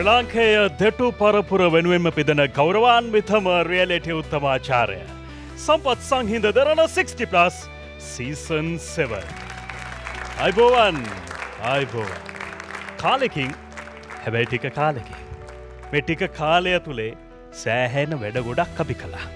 ශ්‍රී ලාංකේය දෙටු පරපුර වෙනුවෙන්ම පිදෙන ගෞරවාන්විතම රියලිටි උත්තමාචාර්ය සම්පත් සංහිඳ දරන 60+ සීසන් 7 අයිබෝවන් කාලෙකින් හැබැයි ටික කාලෙකින් මේ ටික කාලය තුලේ සෑහෙන වැඩ ගොඩක් අපි කළා.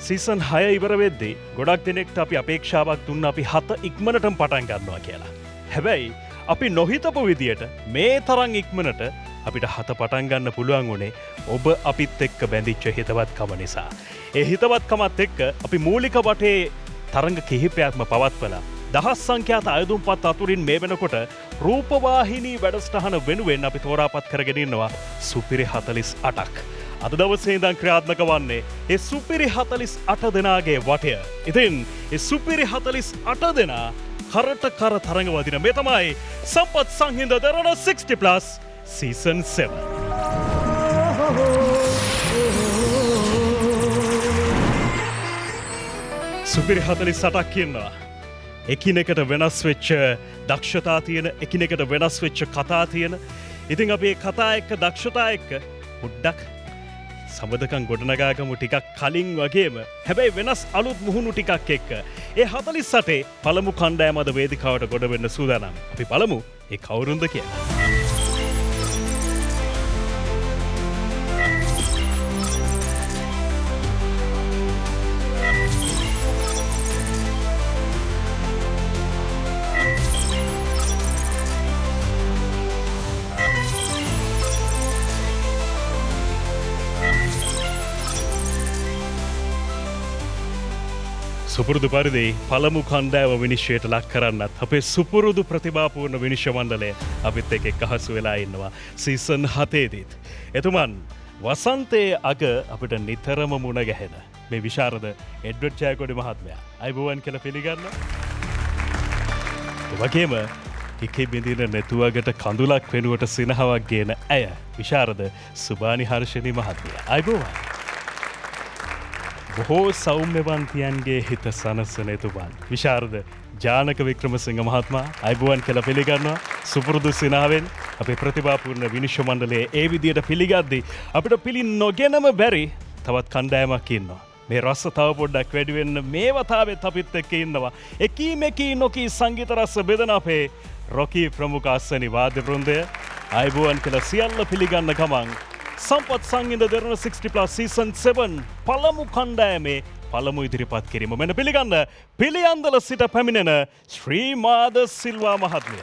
සීසන් 6 ඉවර වෙද්දී ගොඩක් දෙනෙක්ට අපි අපේක්ෂාවක් දුන්න අපි 7 ඉක්මනටම පටන් ගන්නවා කියලා. හැබැයි අපි නොහිතපු විදියට මේ තරම් ඉක්මනට අපිට 7 පටන් ගන්න පුළුවන් උනේ ඔබ අපිත් එක්ක බැඳිච්ච හිතවත්කම නිසා. ඒ හිතවත්කමත් එක්ක අපි මූලික වටේ තරංග කිහිපයක්ම පවත්වලා දහස් සංඛ්‍යාත අයදුම්පත් අතුරින් මේ වෙනකොට රූපවාහිනී වැඩසටහන වෙනුවෙන් අපි තෝරාපත් කරගෙන ඉන්නවා සුපිරි 48ක්. අද දවසේ ඉඳන් ක්‍රියාත්මක වන්නේ ඒ සුපිරි 48 දෙනාගේ වටය. ඉතින් ඒ සුපිරි 48 දෙනා කරට කර තරඟ වදින මේ තමයි සම්පත් සංහිඳ දරන 60+ සීසන් 7. සුපිරි 48ක් ඉන්නවා. එකිනෙකට වෙනස් වෙච්ච දක්ෂතා තියෙන, එකිනෙකට වෙනස් වෙච්ච කතා තියෙන. ඉතින් අපි මේ කතා එක්ක දක්ෂතා එක්ක පොඩ්ඩක් සමදකම් ගොඩනගාගමු ටිකක් කලින් වගේම. හැබැයි වෙනස් අලුත් මුහුණු ටිකක් එක්ක. ඒ 48 පළමු කණ්ඩායම අද වේදිකාවට ගොඩ වෙන්න සූදානම්. අපි බලමු ඒ කවුරුන්ද කියලා. සුපුරුදු පරිදි පළමු කණ්ඩායම විනිශ්චයට ලක් කරන්නත් අපේ සුපුරුදු ප්‍රතිභාපූර්ණ විනිශ්චය මණ්ඩලය අපිත් එක්ක එකහසු වෙලා ඉන්නවා සීසන් 7 දීත්. එතුමන් වසන්තයේ අග අපිට නිතරම මුණ ගැහෙන මේ විශාරද එඩ්වඩ් ජයකොඩි මහත්මයා අයිබෝවන් කියලා පිළිගන්න. ඒ වගේම ඉකේ බිඳින නැතුවකට කඳුලක් වෙනුවට සිනහවක් ගේන ඇය විශාරද සුබානි හර්ෂණී මහත්මිය අයිබෝවන්. බොහෝ සෞම්‍යවන්තියන්ගේ හිත සනසන එතුමන් විශාරද ජානක වික්‍රමසිංහ මහත්මයා අයිබෝවන් කියලා පිළිගන්නවා. සුපුරුදු සිනාවෙන් අපේ ප්‍රතිභාපූර්ණ විනිශ්චය මණ්ඩලයේ ඒ විදියට පිළිගද්දී අපිට පිළි නොගෙනම බැරි තවත් කණ්ඩායමක් ඉන්නවා. මේ රස තව පොඩ්ඩක් වැඩි වෙන්න මේ වතාවෙත් අපිත් එක්ක ඉන්නවා. එකී මෙකී නොකී සංගීත රස බෙදන අපේ රොකී ප්‍රමුඛ අස්සනි වාද්‍ය වෘන්දය අයිබෝවන් කියලා සියල්ල පිළිගන්න ගමන් සම්පත් සංහිඳ දරන 60+ සීසන් 7 පළමු කණ්ඩායමේ පළමු ඉදිරිපත් කිරීම මෙන්න පිළිගන්න පිළියන්දල සිට පැමිණෙන ශ්‍රීමාද සිල්වා මහත්මිය.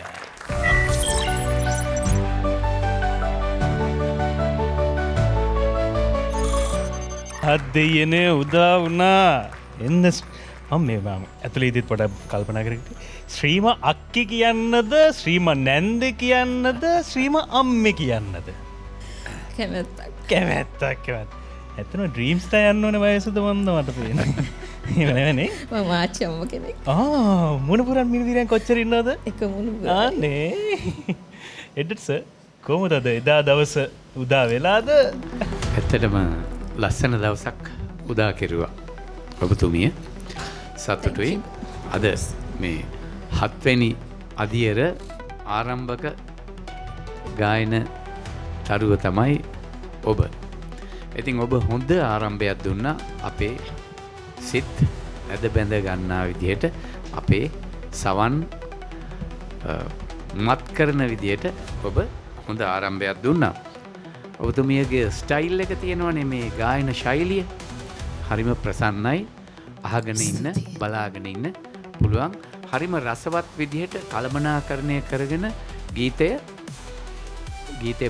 අද්දෙයනේ උදා වුණා එන්න මම මේ ඇතුළේ ඉදිත් පොඩ කල්පනා කරගන්න. ශ්‍රීම අක්කි කියන්නද ශ්‍රීම නැන්ද කියන්නද ශ්‍රීම අම්මේ කියන්නද? කැමැත්තක් ඇත්තන ඩ්‍රීම්ස් ට යන්න ඕන වයසද වන්ද මට පේන නේ මම ආච්චි අම්ම කෙනෙක්. මුණපුරන් මිනිදිරියන් කොච්චර ඉන්නවද? එක මුණපුරන්. අනේ එඩ්වඩ් සර් කොහොමද එදා දවස උදා වෙලාද? ඇත්තටම ලස්සන දවසක් උදා කෙරුවා ඔබතුමිය. සතුටුයි. අද මේ 7 වෙනි අදියර ආරම්භක ගායන තරුව තමයි ඔබ. ඉතින් ඔබ හොඳ ආරම්භයක් දුන්නා අපේ සිත් ඇද බැඳ ගන්නා විදිහට, අපේ සවන් මත් කරන විදිහට ඔබ හොඳ ආරම්භයක් දුන්නා. ඔබතුමියගේ ස්ටයිල් එක තියෙනවනේ මේ ගායන ශෛලිය. හරිම ප්‍රසන්නයි. අහගෙන ඉන්න, බලාගෙන ඉන්න පුළුවන්. හරිම රසවත් විදිහට කළමනාකරණය කරගෙන ගීතේ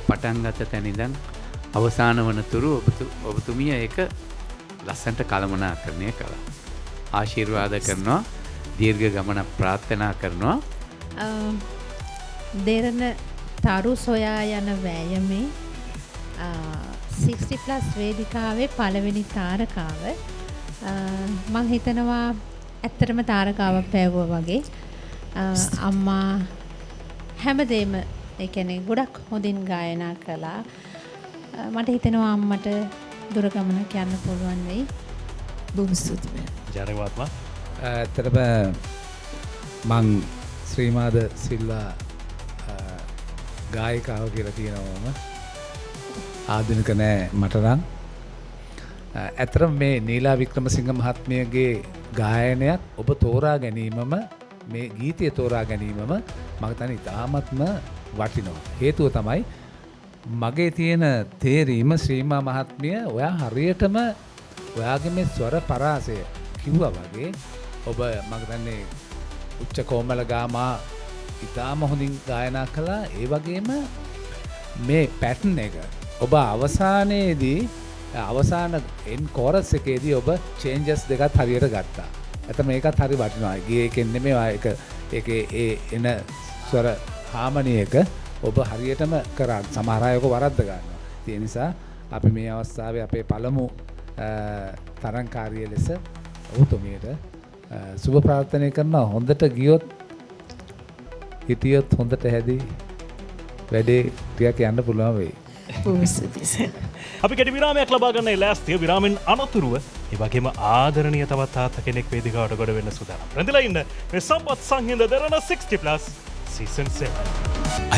පටන් ගත තැන ඉඳන් අවසාන වන තුරු ඔබතුමිය ඒක ලස්සනට කළමනාකරණය කළා. ආශිර්වාද කරනවා, දීර්ඝ ගමන ප්‍රාර්ථනා කරනවා. දෙරණ තරු සොයා යන වෑයමේ 60+ වේදිකාවේ පළවෙනි තාරකාව මම හිතනවා ඇත්තටම තාරකාවක් පෑවුවා වගේ. අම්මා හැමදේම ඒ කියන්නේ ගොඩක් හොඳින් ගායනා කළා. මට හිතෙනවා අම්මට දුර ගමනක් යන්න පුළුවන් වෙයි. බොහොම ස්තුතියි. ජනවාත්මා ඇත්තටම මං ශ්‍රීමාද සිල්වා ගායිකාව කියලා කියනවම ආධුනික නෑ මට නම්. ඇතරම් මේ නීලා වික්‍රමසිංහ මහත්මියගේ ගායනයක් ඔබ තෝරා ගැනීමම මේ ගීතය තෝරා ගැනීමම මම හිතන්නේ ඉතාමත්ම වටිනවා. හේතුව තමයි මගේ තියෙන තේරීම ශ්‍රීමා මහත්මිය ඔයා හරියටම ඔයාගේ මේ ස්වර පරාසය කිව්වා වගේ ඔබ මම හිතන්නේ උච්ච කොමල ගාමා ඉතාම හොඳින් ගායනා කළා. ඒ වගේම මේ පැටර්න් එක ඔබ අවසානයේදී අවසාන එන් කෝරස් එකේදී ඔබ චේන්ජස් දෙකත් හරියට ගත්තා. ඇත මේකත් හරි වටිනවා. ගියේ එකෙන් නෙමෙයි ඒක ඒකේ ඒ එන ස්වර හාමනි එක ඔබ හරියටම කරා. සමහර අය ඔක වරද්ද ගන්නවා. ඒ නිසා අපි මේ අවස්ථාවේ අපේ පළමු තරංකාරිය ලෙස ඔබතුමියට සුබ ප්‍රාර්ථනා කරනවා. හොඳට ගියොත් හිටියොත් හොඳට හැදී වැඩේ ටිකක් යන්න පුළුවන් වෙයි. අපි කෙටි විරාමයක් ලබා ගන්න ලෑස්තිය. විරාමෙන් අනතුරුව ඒ වගේම ආදරණීය තවත් තාත්තා කෙනෙක් වේදිකාවට ගොඩ වෙන්න සූදානම්. රැඳිලා ඉන්න මේ සම්පත් සංහිඳ දරන 60+ සීසන් 7.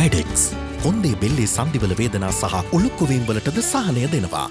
අයඩෙක්ස් කොන්දේ බෙල්ලේ සන්ධිවල වේදනා සහ උළුක්කුවීම් වලටද සහනය දෙනවා.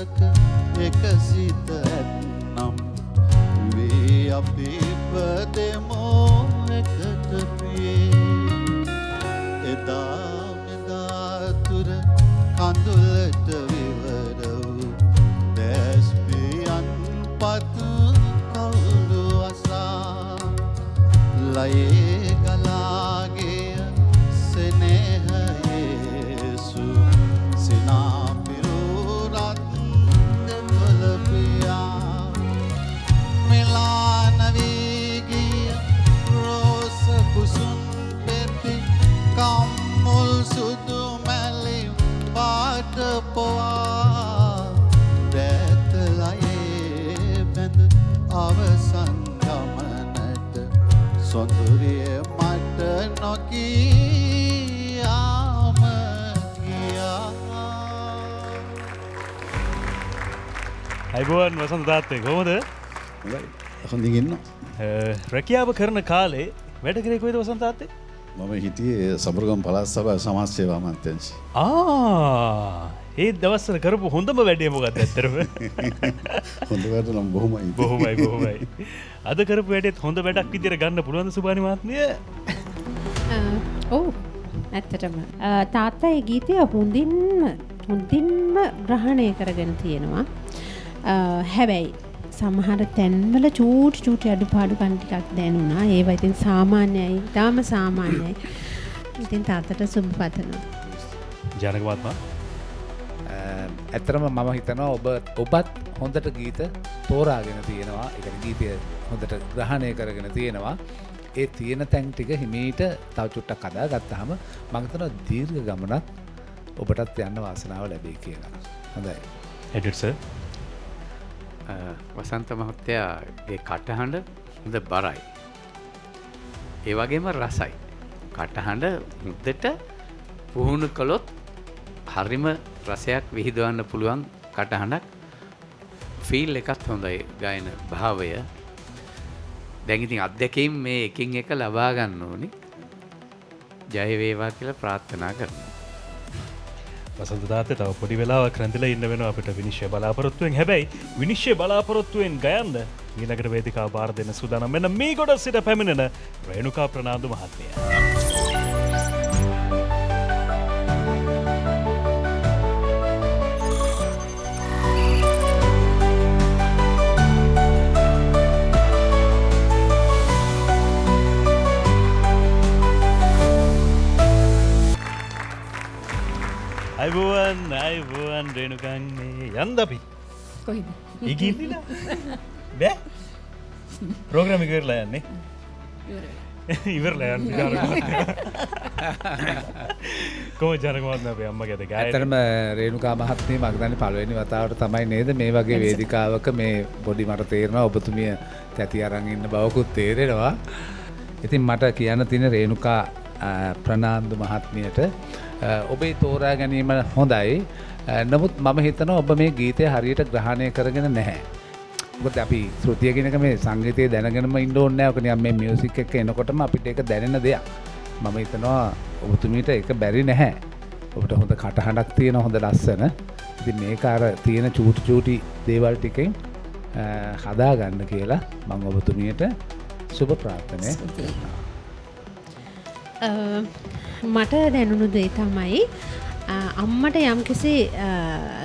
මනසක එක සිත ඇත්නම් වේ අපි පදෙමෝ එකට ප්‍රියේ එදා මෙදා තුර කඳුලට විවර වූ දැස්පියන් පතු කවුරු අසා ලයේ ගලාගේ සෙනෙහයේ සු සිනාපිරුරත් දෙතොල පියා මෙලාන වීගිය රෝස කුසුම් පෙති කම්මුල් සුදු මැලි පාට පොවා දැතලයේ බැඳ අවසන් ගමනට සොඳුරිය මට නොකියාම ගියා. අයිබෝන් වසන්ත තාත්තේ කොහොමද? හොඳින් ඉන්න. රැකියාව කරන කාලේ වැඩ කරේ කොහෙද වසන්ත තාත්තේ? මම හිටියේ සබරගම් පළාත් සභාවේ සමාජ සේවා අමාත්‍යාංශයේ. ඒ දවස්වල කරපු හොඳම වැඩේ මොකක්ද ඇත්තටම? හොඳ වැඩ නම් බොහොමයි. බොහොමයි. අද කරපු වැඩේත් හොඳ වැඩක් විදියට ගන්න පුළුවන්ද සුභානි මහත්මිය? ඔව් ඇත්තටම තාත්තා ඒ ගීතය හොඳින්ම ග්‍රහණය කරගෙන තියෙනවා. හැබැයි සමහර තැන්වල චූටි අඩුපාඩුකම් ටිකක් දැනුණා. ඒවා ඉතින් සාමාන්‍යයි, ඊටාම සාමාන්‍යයි. ඉතින් තාත්තට සුබ පතනවා. ජනක මහත්මයා ඇත්තරම මම හිතනවා ඔබත් හොඳට ගීත තෝරාගෙන තියෙනවා. ඒ කියන්නේ ගීතය හොඳට ග්‍රහණය කරගෙන තියෙනවා. ඒ තියෙන තැන් ටික හිමීට තව චුට්ටක් හදා ගත්තාම මම හිතනවා දීර්ඝ ගමනක් ඔබටත් යන්න වාසනාව ලැබෙයි කියලා. හොඳයි. Edit sir. වසන්ත මහත්තයාගේ කටහඬ හොඳ බරයි. ඒ වගේම රසයි. කටහඬ මුද්දට පුහුණු කළොත් හරිම රසයක් විහිදවන්න පුළුවන් කටහඬක්. ෆීල් එකත් හොඳයි ගායන භාවය. දැන් ඉතින් අත්දැකීම් මේ එකින් එක ලබා ගන්න ඕනේ. ජය වේවා කියලා ප්‍රාර්ථනා කරනවා. වසන්ත තාත්තේ තව පොඩි වෙලාවක් රැඳිලා ඉන්න වෙනවා අපිට විනිශ්චය බලාපොරොත්තුවෙන්. හැබැයි විනිශ්චය බලාපොරොත්තුවෙන් ගයන්න ඊළඟට වේදිකාව බාර දෙන්න සූදානම් වෙන මේ ගොඩ සිට පැමිණෙන රේණුකා ප්‍රනාන්දු මහත්මිය. අයිබුවන් රේණුකන් මේ යන්ද අපි ඉගිල්ලිලා බෑ ප්‍රෝග්‍රෑම් එක ඉවරලා යන්නේ ඉවරලා යන්නේ කොහොමද ජනක මහත්මයා අපේ අම්මගේ අද ගායන ඇත්තටම රේණුකා මහත්මිය මම දන්නේ පළවෙනි වතාවට තමයි නේද මේ වගේ වේදිකාවක මේ පොඩි මට තේරෙනවා ඔබතුමිය තැති අරන් ඉන්න බවකුත් තේරෙනවා. ඉතින් මට කියන්න තියෙන රේණුකා ප්‍රනාන්දු මහත්මියට ඔබේ තෝරා ගැනීම හොඳයි. නමුත් මම හිතනවා ඔබ මේ ගීතය හරියට ග්‍රහණය කරගෙන නැහැ. මොකද අපි ශ්‍රුතිය කියනක මේ සංගීතය දැනගෙනම ඉන්න ඕනේ නැහැ. ඔක නිකන් මේ මියුසික් එක එනකොටම අපිට ඒක දැනෙන දෙයක්. මම හිතනවා ඔබතුමීට ඒක බැරි නැහැ. ඔබට හොඳ කටහඬක් තියෙන හොඳ ලස්සන. ඉතින් මේක අර තියෙන චූටි දේවල් ටිකෙන් හදා ගන්න කියලා මම ඔබතුමියට සුබ ප්‍රාර්ථනා කරනවා. මට දැනුණු දේ තමයි අම්මට යම්කිසි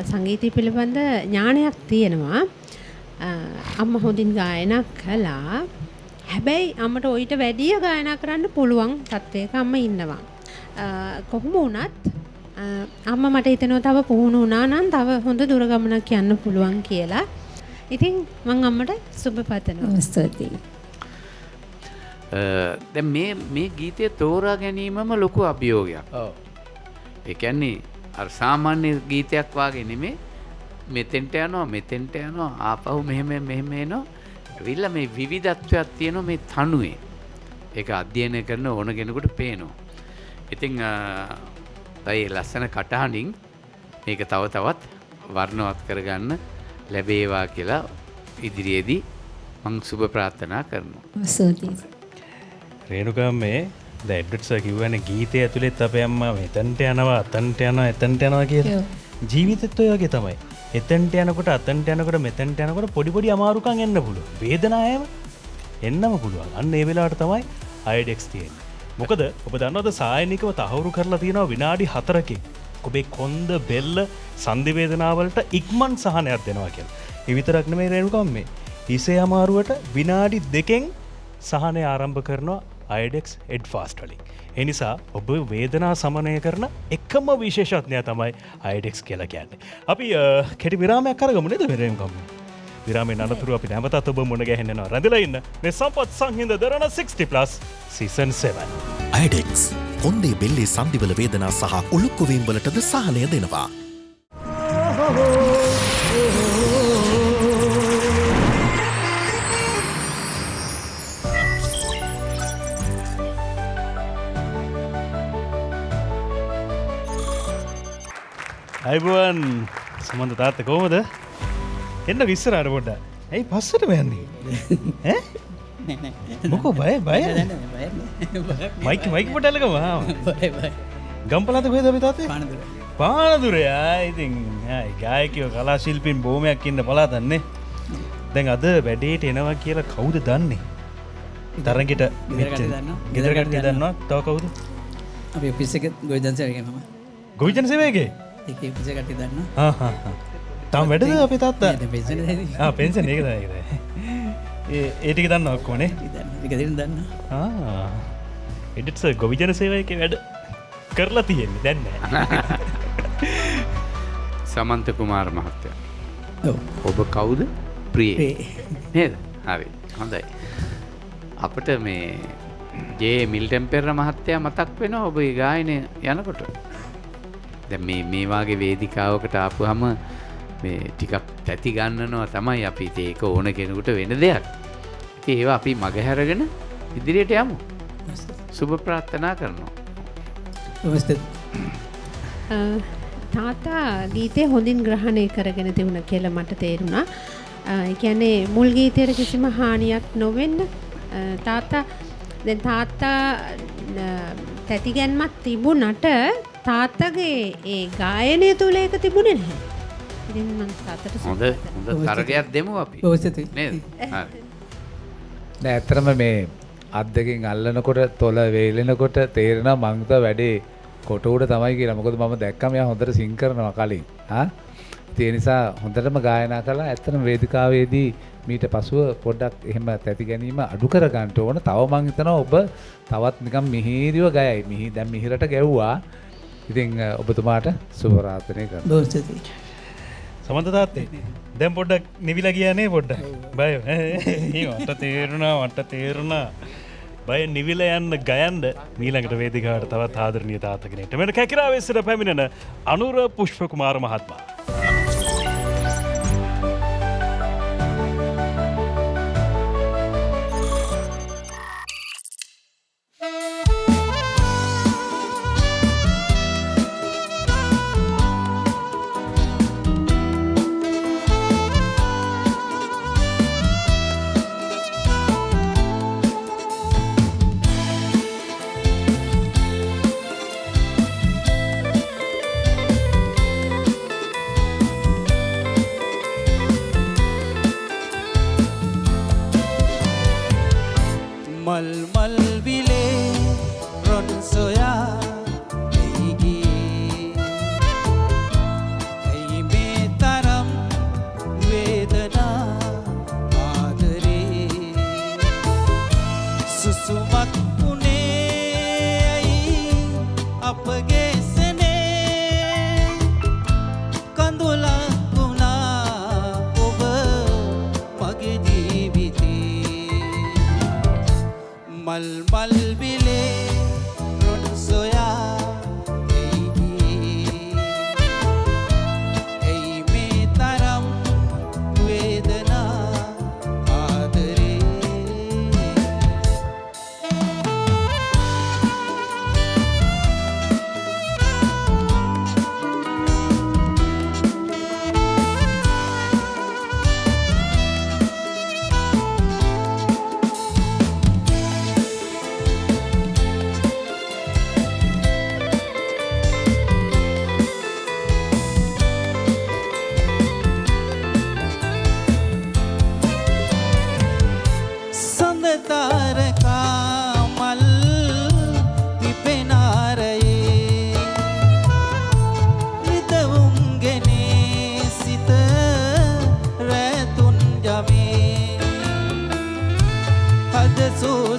සංගීතය පිළිබඳ ඥානයක් තියෙනවා. අම්මා හොඳින් ගායනා කළා. හැබැයි අම්මට ඔయిత වැඩිය ගායනා කරන්න පුළුවන් තත්වයක අම්මා ඉන්නවා. කොහොම වුණත් අම්මා මට හිතෙනවා තව පුහුණු වුණා නම් තව හොඳ දුර ගමනක් යන්න පුළුවන් කියලා. ඉතින් මම අම්මට සුබ පතනවා. ස්තුතියි. දැන් මේ ගීතය තෝරා ගැනීමම ලොකු අභියෝගයක්. ඔව්. ඒ කියන්නේ අර සාමාන්‍ය ගීතයක් වාගේ නෙමෙයි. මෙතෙන්ට යනවා ආපහු මෙහෙම එනවා. විල්ල මේ විවිධත්වයක් තියෙනවා මේ තනුවේ. ඒක අධ්‍යයනය කරන ඕන කෙනෙකුට පේනවා. ඉතින් ඒ ලස්සන කටහඬින් මේක තව තවත් වර්ණවත් කරගන්න ලැබේවා කියලා ඉදිරියේදී මම සුබ ප්‍රාර්ථනා කරනවා. රේණුකා මේ දැන් එඩ්වර්ඩ් සර් කිව්වනේ ගීතය ඇතුළෙත් අපේ අම්මා මෙතනට යනවා අතනට යනවා එතනට යනවා කියලා. ජීවිතෙත් ඔය වගේ තමයි. එතන්ට යනකොට අතන්ට යනකොට මෙතන්ට යනකොට පොඩි අමාරුකම් එන්න පුළුවන්. වේදනාවම එන්නම පුළුවන්. අන්න ඒ වෙලාවට තමයි IDEX තියෙන්නේ. මොකද ඔබ දන්නවද සායනිකව තහවුරු කරලා තියෙනවා විනාඩි 4කින් ඔබේ කොන්ද බෙල්ල සන්ධි වේදනාවලට ඉක්මන් සහනයක් දෙනවා කියලා. ඒ විතරක් නෙමෙයි රේණුකම් මේ හිසේ අමාරුවට විනාඩි 2කින් සහනය ආරම්භ කරනවා IDEX Adfast වලින්. ඒ නිසා ඔබ වේදනා සමනය කරන එකම විශේෂඥයා තමයි IDEX කියලා කියන්නේ. අපි කෙටි විරාමයක් අරගමු නේද රේණුකම්? විරාමයෙන් අනතුරු අපි නැවතත් ඔබ මුණ ගැහෙනවා. රැඳිලා ඉන්න මේ සම්පත් සංහිඳ දරන 60+ සීසන් 7. IDEX කොන්දේ බෙල්ලේ සන්ධිවල වේදනා සහ උළුක්කුවීම් වලටද සහනය දෙනවා. අයිබුවන් සමන්ත තාත්ත කොහොමද? එන්න විස්සරාට පොඩ්ඩක්. ඇයි පස්සට යන්නේ? ඈ? මොකෝ බය? මයික් පොඩ්ඩක් අල්ලගමු. ගම්පලත කොහෙද අපි තාත්තේ? පානදුරේ. ඉතින් ගායකයෝ කලා ශිල්පීන් බොහොමයක් ඉන්න පළාතන්නේ. දැන් අද වැඩේට එනවා කියලා කවුද දන්නේ? තරගෙට ගෙදර කට්ටිය දන්නවා. තව කවුද? අපි ඔෆිස් එකේ ගොවිතැන් සේවකයෙක් මම. ගොවිතැන් සේවකයෙක්? ඒකේ ඔෆිස් එක කට්ටිය දන්නවා. තාම වැඩද අපේ තාත්තා? දැන් පෙන්ෂන් දෙයි. පෙන්ෂන් ඒක තමයි. ඒ ටික දන්නවා ඔක්කොමනේ. ටික දන්නවා. එඩිට්ස් ගොවිජන සේවකයේ වැඩ කරලා තියෙන්නේ දැන් නෑ. සමන්ත කුමාර මහත්තයා. ඔව්. ඔබ කවුද? ප්‍රියේ. නේද? හරි. හොඳයි. අපිට මේ ජේ මිල්ටන් පෙරේරා මහත්තයා මතක් වෙනවා ඔබේ ගායනය යනකොට. දැන් මේ වාගේ වේදිකාවකට ආපුවම මේ ටිකක් තැති ගන්නනවා තමයි අපි ඒක ඕන කෙනෙකුට වෙන දෙයක්. ඉතින් ඒවා අපි මගහැරගෙන ඉදිරියට යමු. සුබ ප්‍රාර්ථනා කරනවා. තාතා ගීතේ හොඳින් ග්‍රහණය කරගෙන තිබුණා කියලා මට තේරුණා. ඒ කියන්නේ මුල් ගීතයට කිසිම හානියක් නොවෙන්න තාත්තා දැන් තාත්තා තැතිගැන්මක් තිබුණට තාත්තගේ ඒ ගායනය තුල ඒක තිබුණේ නැහැ. ඉතින් මම තාත්තට හොඳ තරගයක් දෙමු අපි. නේද? හරි. දැන් ඇත්තටම මේ අත් දෙකෙන් අල්ලනකොට තොල වේලෙනකොට තේරෙනවා මං ත වැඩේ කොට උඩ තමයි කියලා. මොකද මම දැක්කම එයා හොඳට සිං කරනවා කලින්. ඒ නිසා හොඳටම ගායනා කළා. ඇත්තටම වේදිකාවේදී මීට පසුව පොඩ්ඩක් එහෙම තැති ගැනීම අඩු කර ගන්න ඕන. තව මං හිතනවා ඔබ තවත් නිකන් මිහිරිව ගයයි. දැන් මිහිරට ගැව්වා. ඉතින් ඔබතුමාට සුබ ප්‍රාර්ථනා කරනවා. සමන්ත තාත්තේ දැන් පොඩ්ඩක් නිවිලා ගියානේ පොඩ්ඩක්. බය. මට තේරුණා. බය නිවිලා යන්න ගයන්න ඊළඟට වේදිකාවට තවත් ආදරණීය තාත්තා කෙනෙක්ට මෙන්න කැකිරාවෙස්සට පැමිණෙන අනුර පුෂ්පකුමාර මහත්මයා.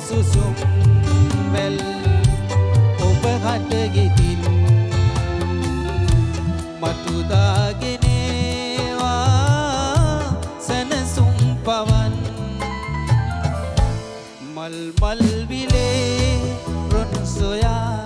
සුසුම් වැල් ඔබ හටගෙතින් මතුදාගෙනේවා සැනසුම් පවන් මල් මල් විලේ රොන් සොයා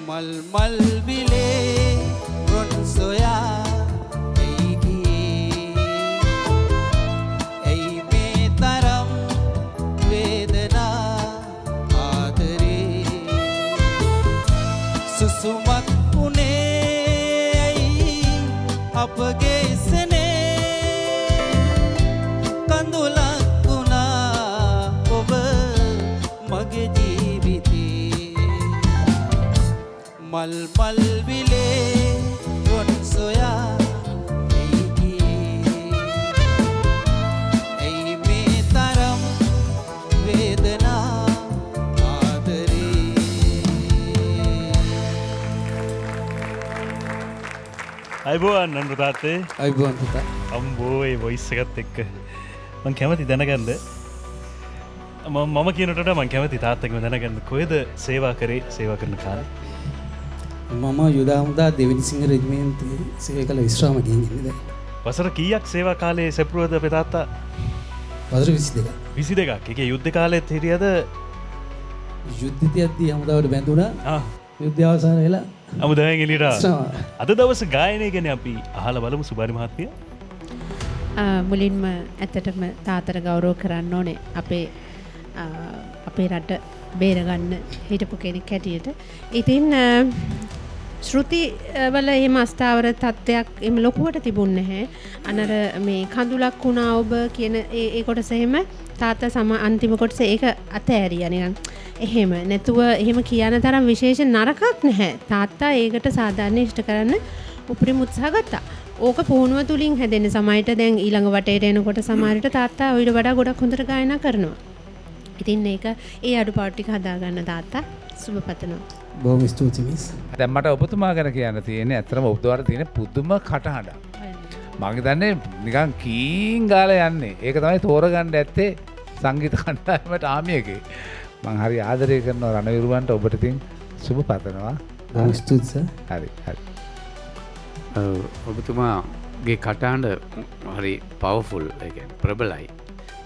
මල් මල් විලේ රොන් සොයා ඇයි ගියේ ඇයි මේ තරම් වේදනා ආදරේ සුසුමක් උනේ ඇයි අපගේ සනේ කඳුලක් වුණා ඔබ මගේ මල් මල් විලේ රොන් සොයා ඇයි ගියේ ඇයි මේ තරම් වේදනා ආදරේ අයිබෝවන් නන්දු තාත්තේ අයිබෝවන් පුතා අම්බෝ ඒ වොයිස් එකත් එක්ක මං කැමති දැනගන්න මම කියනට මං කැමති තාත්තකම දැනගන්න කොහෙද සේවා කරේ සේවා කරන කාලේ මම යුදාමුදා දෙවිනි සිංහ රෙජිමේන්තුවේ සේවය කළ විශ්‍රාම ගිහින් ඉන්නේ දැන්. වසර කීයක් සේවා කාලේ සැපරුවද අපේ තාත්තා? වසර 22ක්. 22ක්. ඒකේ යුද්ධ කාලෙත් හිටියද? යුද්ධිතයක්දී හමුදාවට බැඳුණා. යුද්ධය අවසන් වෙලා හමුදාවෙන් එළියට අද දවස් ගායනය ගැන අපි අහලා බලමු සුබාරි මහත්මිය. මුලින්ම ඇත්තටම තාත්තට ගෞරව කරන්න ඕනේ අපේ රට බේරගන්න හිටපු කෙනෙක් හැටියට. ඉතින් ශ්‍රුති වල එහෙම අස්ථාවර තත්ත්වයක් එහෙම ලොකුවට තිබුණේ නැහැ. අනර මේ කඳුලක් වුණා ඔබ කියන ඒ කොටස එහෙම තාත්තා අන්තිම කොටස ඒක අතෑරියා නිකන්. එහෙම නැතුව එහෙම කියන තරම් විශේෂ නරකක් නැහැ. තාත්තා ඒකට සාධාරණ ඉෂ්ට කරන්න උපරිම උත්සාහ ගත්තා. ඕක පුහුණුව තුලින් හැදෙන සමහරට දැන් ඊළඟ වටේට එනකොට සමහරට තාත්තා ඊට වඩා ගොඩක් හොඳට ගායනා කරනවා. ඉතින් ඒක ඒ අඩුපාඩු ටික හදාගන්න තාත්තා සුබ පතනවා. බොහොම ස්තුතියි මිස්. දැන් මට ඔබතුමා ගැන කියන්න තියෙන්නේ ඇත්තටම ඔබතුමාට තියෙන පුදුම කටහඬ. මම හිතන්නේ නිකන් කීන් ගාලා යන්නේ. ඒක තමයි තෝරගන්න ඇත්තේ සංගීත කණ්ඩායමට ආමියගේ. මම හරි ආදරය කරනවා රණවිරුවන්ට ඔබට තින් සුබ පතනවා. බොහොම ස්තුතියි සර්. හරි හරි. ඔබතුමාගේ කටහඬ හරි පවර්ෆුල් ඒ කියන්නේ ප්‍රබලයි.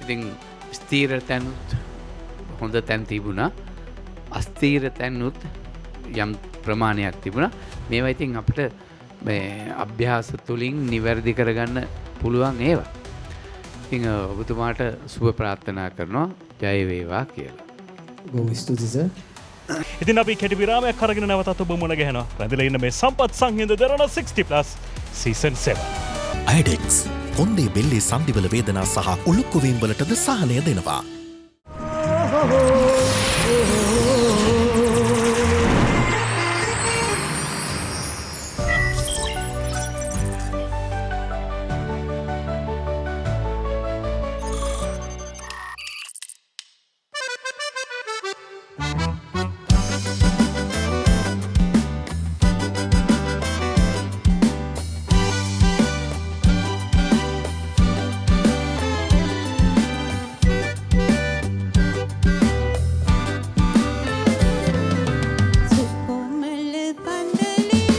ඉතින් ස්ථීර තැනුත් හොඳ තැන් තිබුණා. අස්ථීර තැනුත් යම් ප්‍රමාණයක් තිබුණා. මේවා ඉතින් අපිට මේ අභ්‍යාස තුලින් නිවැරදි කරගන්න පුළුවන් ඒවා. ඉතින් ඔබතුමාට සුබ ප්‍රාර්ථනා කරනවා ජය වේවා කියලා. බොහොම ස්තුතියි සර්. ඉතින් අපි කෙටි විරාමයක් අරගෙන නැවතත් ඔබ මුණ ගැහෙනවා. රැඳිලා ඉන්න මේ සම්පත් සංහිඳ දරන 60+ සීසන් 7. අයිඩෙක්ස් කොන්දේ බෙල්ලේ සන්ධිවල වේදනා සහ උළුක්කුවීම් වලටද සහනය දෙනවා. සුකොමල පන්දලේ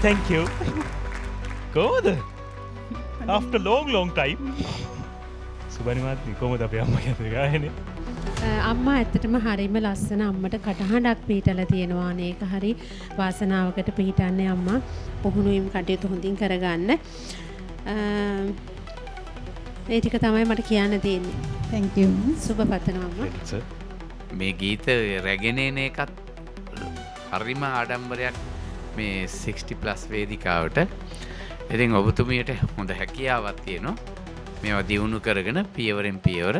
thank you. කොහොමද? After long time. සුබනිමාත්නි කොහොමද අපේ අම්මා කියන්නේ ගායනේ? අම්මා ඇත්තටම හරිම ලස්සන අම්මට කටහඬක් පිහිටලා තියෙනවා. ඒක හරි වාසනාවකට පිහිටන්නේ අම්මා පුහුණුවීම් කටයුතු හොඳින් කරගන්න. ඒ ටික තමයි මට කියන්න තියෙන්නේ. Thank you. සුබ පතනවා අම්මා. මේ ගීත රැගෙන එන එකත් හරිම ආඩම්බරයක් මේ 60+ වේදිකාවට. ඉතින් ඔබතුමියට හොඳ හැකියාවක් තියෙනවා. මේවා දියුණු කරගෙන පියවරෙන් පියවර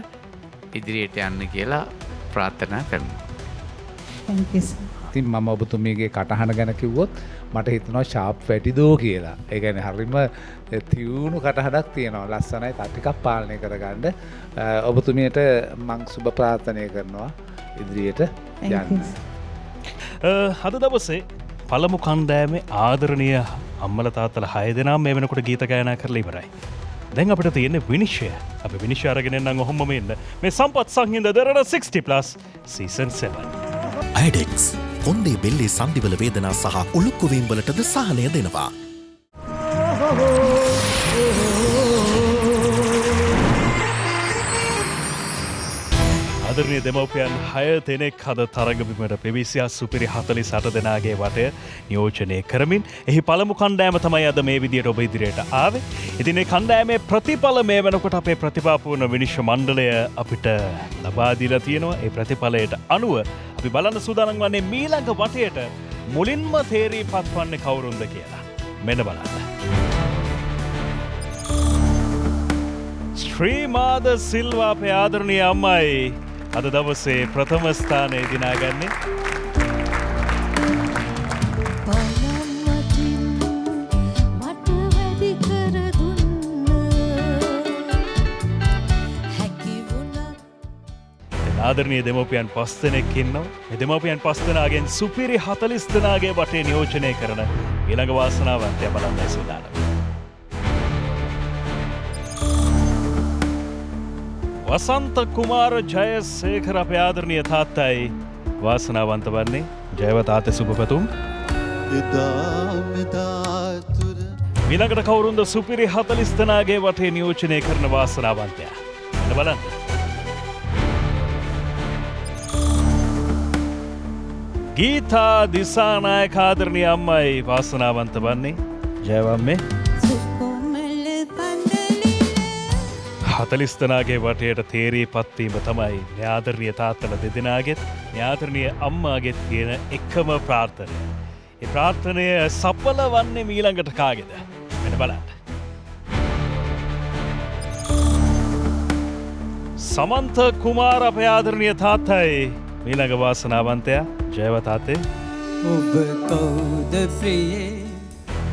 ඉදිරියට යන්න කියලා ප්‍රාර්ථනා කරනවා. Thank you sir. ඉතින් මම ඔබතුමියගේ කටහඬ ගැන කිව්වොත් මට හිතෙනවා ෂාප් වැටිදෝ කියලා. ඒ කියන්නේ හරිම තියුණු කටහඬක් තියෙනවා. ලස්සනයි. තා ටිකක් පාලනය කරගන්න. ඔබතුමියට මම සුබ ප්‍රාර්ථනා කරනවා ඉදිරියට යන්න. අද දවසේ පළමු කණ්ඩෑමේ ආදරණීය අම්මල තාත්තලා 6 දෙනා මේ වෙනකොට ගීත ගායනා කරලා ඉවරයි. දැන් අපිට තියෙන්නේ විනිශ්චය. අපි විනිශ්චය අරගෙන එන්නම් ඔහොමම ඉන්න. මේ සම්පත් සංහිඳ දරන 60+ සීසන් 7. අයිඩෙක්ස් කොන්දේ බෙල්ලේ සන්ධිවල වේදනා සහ උළුක්කුවීම් වලටද සහනය දෙනවා. ආදරණීය දෙමව්පියන් 6 දෙනෙක් අද තරගබිමට පෙවිසියා සුපිරි 48 දෙනාගේ වටය නියෝජනය කරමින් එහි පළමු කණ්ඩෑම තමයි අද මේ විදියට ඔබ ඉදිරියට ආවේ. ඉතින් මේ කණ්ඩෑමේ ප්‍රතිඵල මේ වෙනකොට අපේ ප්‍රතිභාපූර්ණ විනිශ්චය මණ්ඩලය අපිට ලබා දීලා තියෙනවා. ඒ ප්‍රතිඵලයට අනුව අපි බලන්න සූදානම් වන්නේ මීළඟ වටයට මුලින්ම තේරී පත්වන්නේ කවුරුන්ද කියලා. මෙන්න බලන්න. ශ්‍රීමාද සිල්වා අපේ ආදරණීය අම්මයි අද දවසේ ප්‍රථම ස්ථානය දිනාගන්නේ. ආදරණීය දෙමව්පියන් 5 දෙනෙක් ඉන්නවා. මේ දෙමව්පියන් 5 දෙනාගෙන් සුපිරි 40 දෙනාගේ වටේ නියෝජනය කරන ඊළඟ වාසනාවන්තයා බලන්නයි සූදානම්. වසන්ත කුමාර ජයසේකර අපේ ආදරණීය තාත්තයි වාසනාවන්ත වන්නේ. ජයව තාත්තේ සුබ පැතුම්. ඊළඟට කවුරුන්ද සුපිරි 40 දෙනාගේ වටේ නියෝජනය කරන වාසනාවන්තයා? එන්න බලන්න. ගීතා දිසානායක ආදරණීය අම්මයි වාසනාවන්ත වන්නේ. ජයවම්මේ. 40 දෙනාගේ වටේට තේරී පත්වීම තමයි න්‍යාදරණීය තාත්තලා දෙදෙනාගෙත් න්‍යාදරණීය අම්මාගෙත් තියෙන එකම ප්‍රාර්ථනය. ඒ ප්‍රාර්ථනය සඵල වන්නේ ඊළඟට කාගේද? මෙන්න බලන්න. සමන්ත කුමාර අපේ ආදරණීය තාත්තයි ඊළඟ වාසනාවන්තයා. ජයව තාත්තේ. ඔබ කවුද ප්‍රියේ?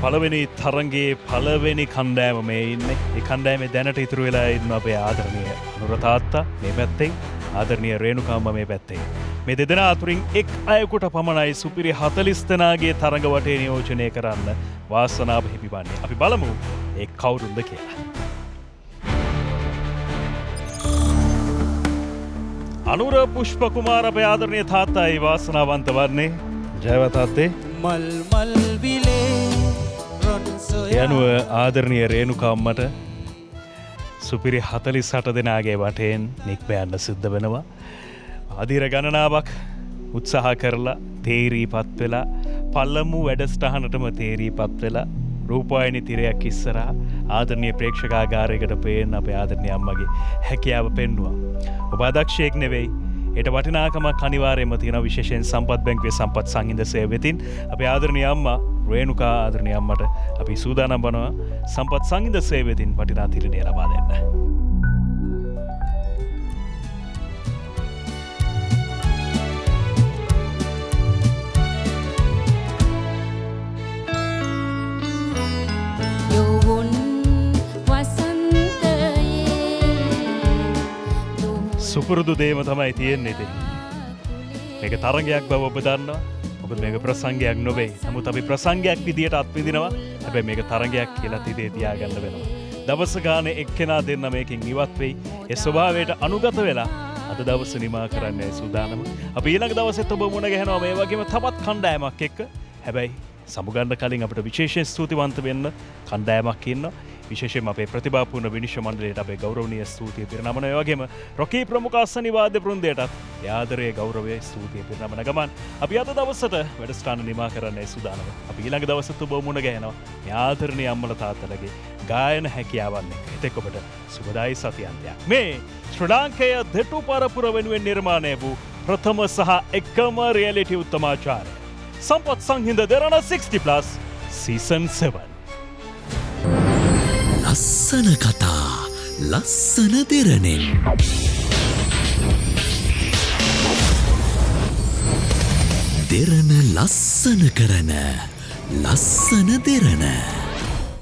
පළවෙනි තරගයේ පළවෙනි කණ්ඩෑම මේ ඉන්නේ. ඒ කණ්ඩෑමේ දැනට ඉතුරු වෙලා ඉන්න අපේ ආදරණීය අනුර තාත්තා මේ පැත්තෙන්, ආදරණීය රේණුකා අම්මා මේ පැත්තෙන්. මේ දෙදෙනා අතුරින් එක් අයෙකුට පමණයි සුපිරි 40 දෙනාගේ තරග වටේ නියෝජනය කරන්න වාසනාව හිමිවන්නේ. අපි බලමු ඒ කවුරුන්ද කියලා. අනුර පුෂ්ප කුමාර අපේ ආදරණීය තාත්තයි වාසනාවන්ත වන්නේ. ජයව තාත්තේ. මල් මල් විලේ යනුව ආදරණීය රේණුකා අම්මට සුපිරි 48 දෙනාගේ වටෙන් නික්ම යන්න සිද්ධ වෙනවා. අධිර ගණනාවක් උත්සාහ කරලා තේරීපත් වෙලා පළමු වැඩසටහනටම තේරීපත් වෙලා රූපවාහිනී තිරයක් ඉස්සරහා ආදරණීය ප්‍රේක්ෂකාගාරයකට පේන්න අපේ ආදරණීය අම්මගේ හැකියාව පෙන්නුවා. ඔබ අදක්ෂයෙක් නෙවෙයි. ඒට වටිනාකමක් අනිවාර්යයෙන්ම තියෙනවා. විශේෂයෙන් සම්පත් බැංකුවේ සම්පත් සංහිඳ සේවයෙන් අපේ ආදරණීය අම්මා රේණුකා ආදරණීය අම්මට අපි සූදානම් වනවා සම්පත් සංහිඳ සේවයෙන් වටිනා තිරණය ලබා දෙන්න. සුපුරුදු දේම තමයි තියෙන්නේ ඉතින්. මේක තරගයක් බව ඔබ දන්නවා. මොකද මේක ප්‍රසංගයක් නොවේ. නමුත් අපි ප්‍රසංගයක් විදියට අත්විඳිනවා. හැබැයි මේක තරගයක් කියලා තිතේ තියාගන්න වෙනවා. දවස ගානේ එක්කෙනා දෙන්න මේකෙන් ඉවත් වෙයි. ඒ ස්වභාවයට අනුගත වෙලා අද දවස නිමා කරන්නයි සූදානම. අපි ඊළඟ දවසෙත් ඔබ මුණ ගැහෙනවා මේ වගේම තවත් කණ්ඩායමක් එක්ක. හැබැයි සමුගන්න කලින් අපට විශේෂයෙන් ස්තුතිවන්ත වෙන්න කණ්ඩායමක් ඉන්න. විශේෂයෙන්ම අපේ ප්‍රතිභාපූර්ණ විනිශ්චය මණ්ඩලයට අපේ ගෞරවනීය ස්තුතිය පිරිනමන ඒ වගේම රොකී ප්‍රමුඛ අස්සනි වාද්‍ය වෘන්දයටත් ආදරයේ ගෞරවයේ ස්තුතිය පිරිනමන ගමන් අපි අද දවසට වැඩසටහන නිමා කරන්නයි සූදානම. අපි ඊළඟ දවසට ඔබ මුණ ගැහෙනවා. මේ ආදරණීය අම්මලා තාත්තලාගේ ගායන හැකියාවන් එක්ක. එතෙක් ඔබට සුබදායි සතියන්තයක්. මේ ශ්‍රී ලාංකේය දෙටු පරපුර වෙනුවෙන් නිර්මාණය වූ ප්‍රථම සහ එකම රියැලිටි උත්තමාචාරය සම්පත් සංහිඳ දෙරණ 60+ සීසන් 7. ලස්සන කතා ලස්සන දෙරණෙන් දෙරණ ලස්සන කරන ලස්සන දෙරණ.